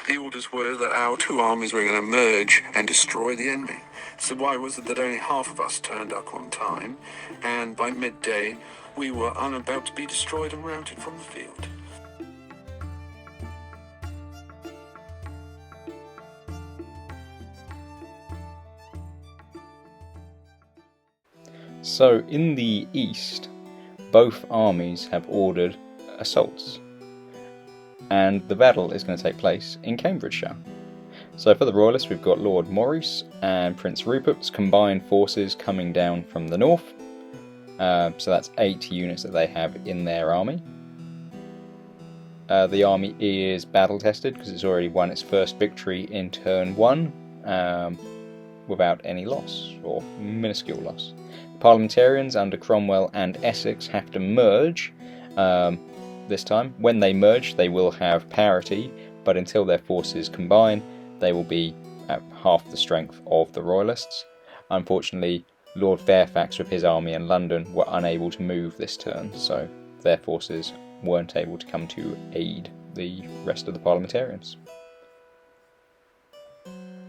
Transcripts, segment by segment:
The orders were that our two armies were going to merge and destroy the enemy. So why was it that only half of us turned up on time, and by midday we were about to be destroyed and routed from the field? So in the east, both armies have ordered assaults, and the battle is going to take place in Cambridgeshire. So for the Royalists, we've got Lord Maurice and Prince Rupert's combined forces coming down from the north. So that's 8 units that they have in their army. The army is battle tested because it's already won its first victory in turn 1 without any loss, or minuscule loss. The Parliamentarians under Cromwell and Essex have to merge this time. When they merge, they will have parity, but until their forces combine, they will be at half the strength of the Royalists. Unfortunately, Lord Fairfax with his army in London were unable to move this turn, so their forces weren't able to come to aid the rest of the Parliamentarians.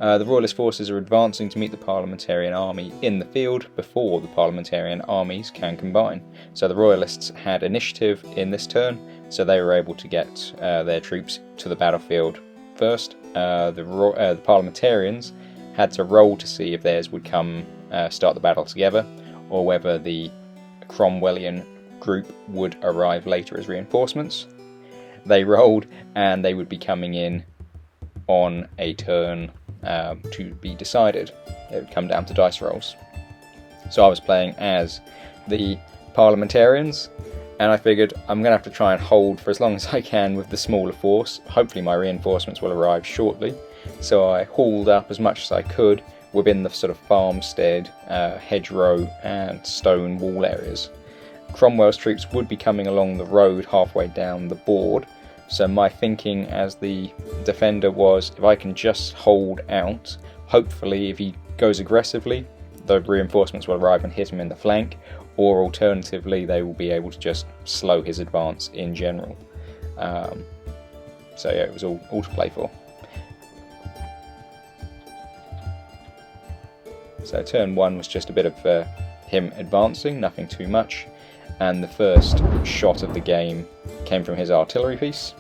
The Royalist forces are advancing to meet the Parliamentarian army in the field before the Parliamentarian armies can combine. So the Royalists had initiative in this turn, so they were able to get their troops to the battlefield first. The Parliamentarians had to roll to see if theirs would come start the battle together, or whether the Cromwellian group would arrive later as reinforcements. They rolled, and they would be coming in on a turn to be decided. It would come down to dice rolls. So I was playing as the Parliamentarians, and I figured I'm going to have to try and hold for as long as I can with the smaller force. Hopefully my reinforcements will arrive shortly. So I hauled up as much as I could within the sort of farmstead, hedgerow and stone wall areas. Cromwell's troops would be coming along the road halfway down the board, so my thinking as the defender was, if I can just hold out, hopefully if he goes aggressively, the reinforcements will arrive and hit him in the flank, or alternatively they will be able to just slow his advance in general. So yeah, it was all to play for. So turn 1 was just a bit of him advancing, nothing too much, and the first shot of the game came from his artillery piece,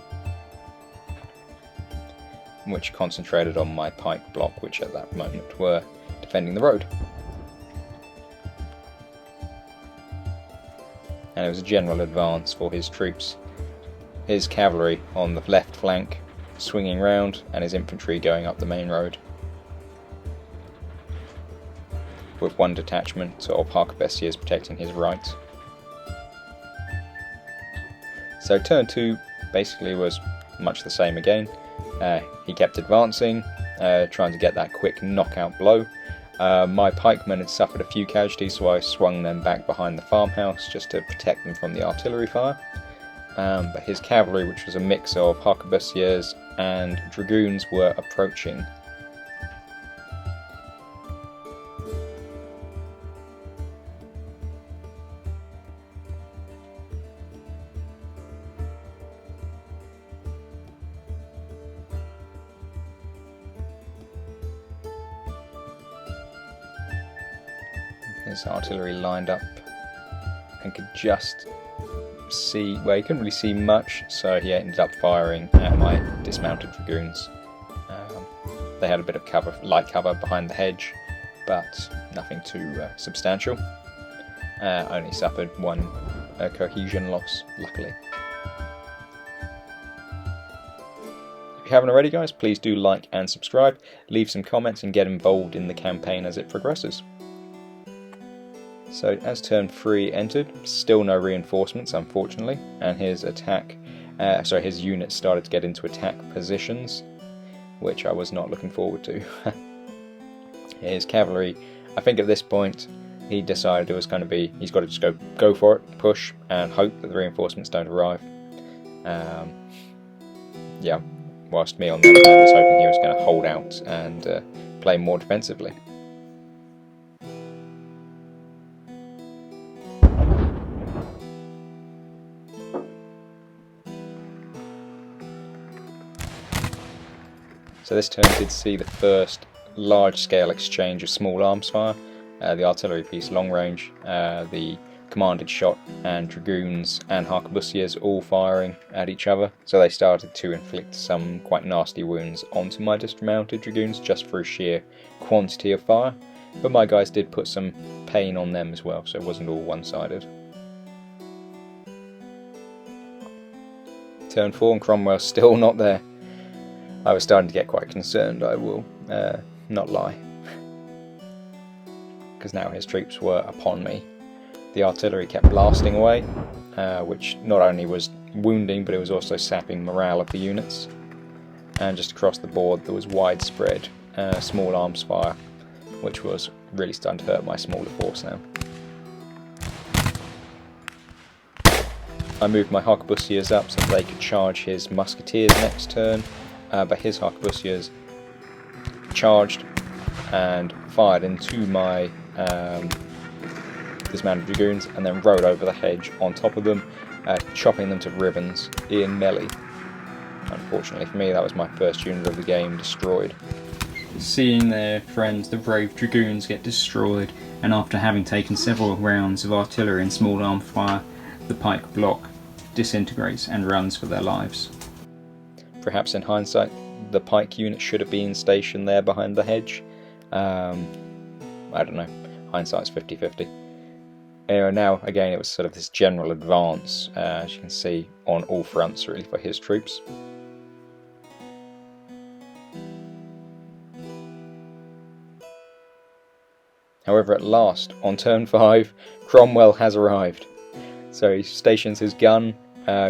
which concentrated on my pike block, which at that moment were defending the road. And it was a general advance for his troops. His cavalry on the left flank swinging round, and his infantry going up the main road, with one detachment of harquebusiers protecting his right. So turn 2 basically was much the same again. He kept advancing, trying to get that quick knockout blow. My pikemen had suffered a few casualties, so I swung them back behind the farmhouse just to protect them from the artillery fire. But his cavalry, which was a mix of harquebusiers and dragoons, were approaching. His artillery lined up and could just see, well, he couldn't really see much, so he ended up firing at my dismounted dragoons. They had a bit of cover, light cover behind the hedge, but nothing too substantial. Only suffered one cohesion loss, luckily. If you haven't already, guys, please do like and subscribe, leave some comments and get involved in the campaign as it progresses. So as turn 3 entered, still no reinforcements unfortunately, and his his units started to get into attack positions, which I was not looking forward to. His cavalry, I think at this point, he decided it was going to be, he's got to just go for it, push, and hope that the reinforcements don't arrive. Yeah, whilst me on the other hand was hoping he was going to hold out and play more defensively. So this turn did see the first large-scale exchange of small arms fire, the artillery piece long range, the commanded shot and dragoons and harquebusiers all firing at each other, so they started to inflict some quite nasty wounds onto my dismounted dragoons just through sheer quantity of fire, but my guys did put some pain on them as well, so it wasn't all one-sided. Turn 4 and Cromwell's still not there. I was starting to get quite concerned, I will not lie, because now his troops were upon me. The artillery kept blasting away, which not only was wounding, but it was also sapping morale of the units. And just across the board there was widespread small arms fire, which was really starting to hurt my smaller force now. I moved my harquebusiers up so they could charge his musketeers next turn, but his harquebusiers charged and fired into my dismounted dragoons and then rode over the hedge on top of them, chopping them to ribbons in melee. Unfortunately for me, that was my first unit of the game destroyed. Seeing their friends, the brave dragoons, get destroyed, and after having taken several rounds of artillery and small arm fire, the pike block disintegrates and runs for their lives. Perhaps in hindsight, the pike unit should have been stationed there behind the hedge. I don't know, hindsight's 50-50. Anyway, now again it was sort of this general advance, as you can see, on all fronts really for his troops. However, at last, on turn 5, Cromwell has arrived. So he stations his gun,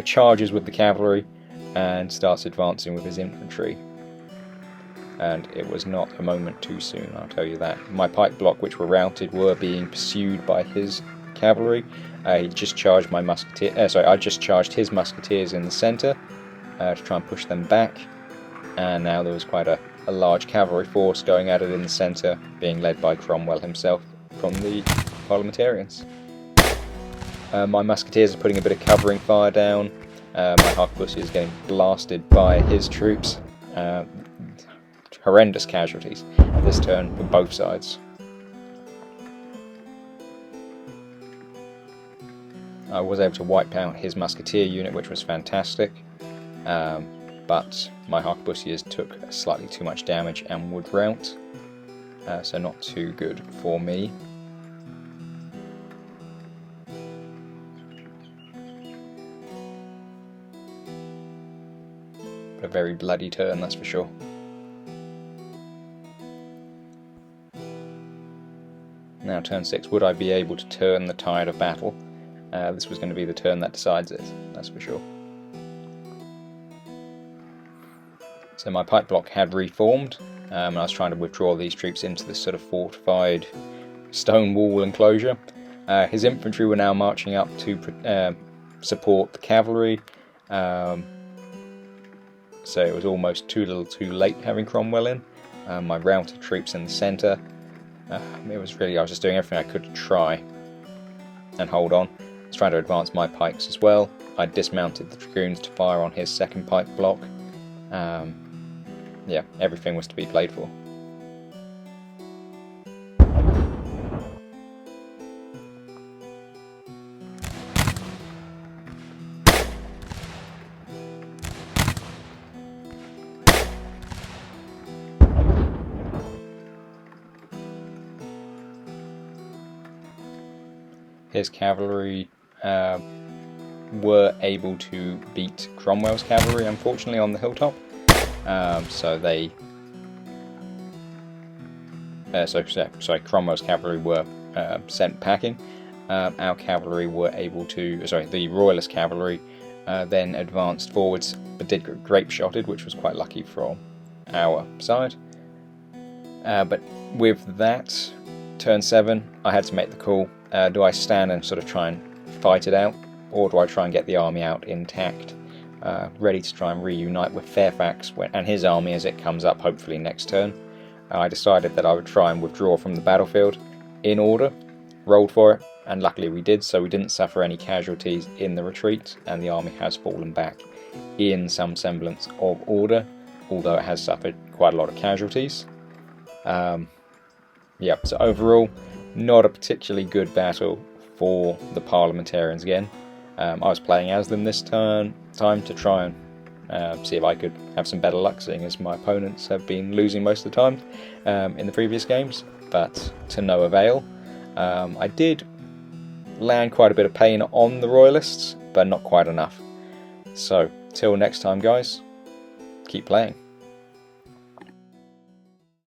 charges with the cavalry, and starts advancing with his infantry. And it was not a moment too soon, I'll tell you that. My pike block, which were routed, were being pursued by his cavalry. He just charged my I just charged his musketeers in the centre to try and push them back. And now there was quite a large cavalry force going at it in the centre, being led by Cromwell himself from the parliamentarians. My musketeers are putting a bit of covering fire down. My harquebusier is getting blasted by his troops. Horrendous casualties this turn for both sides. I was able to wipe out his musketeer unit, which was fantastic, but my harquebusiers took slightly too much damage and would rout, so not too good for me. But a very bloody turn, that's for sure. Now turn 6, would I be able to turn the tide of battle? This was going to be the turn that decides it, that's for sure. So my pike block had reformed, and I was trying to withdraw these troops into this sort of fortified stone wall enclosure. His infantry were now marching up to support the cavalry, so it was almost too little too late having Cromwell in. My routed troops in the centre. It was really, I was just doing everything I could to try and hold on. I was trying to advance my pikes as well. I dismounted the dragoons to fire on his second pike block. Yeah, everything was to be played for. His cavalry were able to beat Cromwell's cavalry, unfortunately, on the hilltop. So they... Cromwell's cavalry were sent packing. Our cavalry were able to... the Royalist cavalry then advanced forwards, but did get grape-shotted, which was quite lucky from our side. But with that, turn 7, I had to make the call. Do I stand and sort of try and fight it out, or do I try and get the army out intact, ready to try and reunite with Fairfax and his army as it comes up, hopefully next turn? I decided that I would try and withdraw from the battlefield in order, rolled for it, and luckily we did, so we didn't suffer any casualties in the retreat, and the army has fallen back in some semblance of order. although it has suffered quite a lot of casualties. Yeah, so overall, not a particularly good battle for the parliamentarians again. I was playing as them this time to try and see if I could have some better luck, seeing as my opponents have been losing most of the time in the previous games, but to no avail. I did land quite a bit of pain on the royalists, but not quite enough. So, till next time guys, keep playing.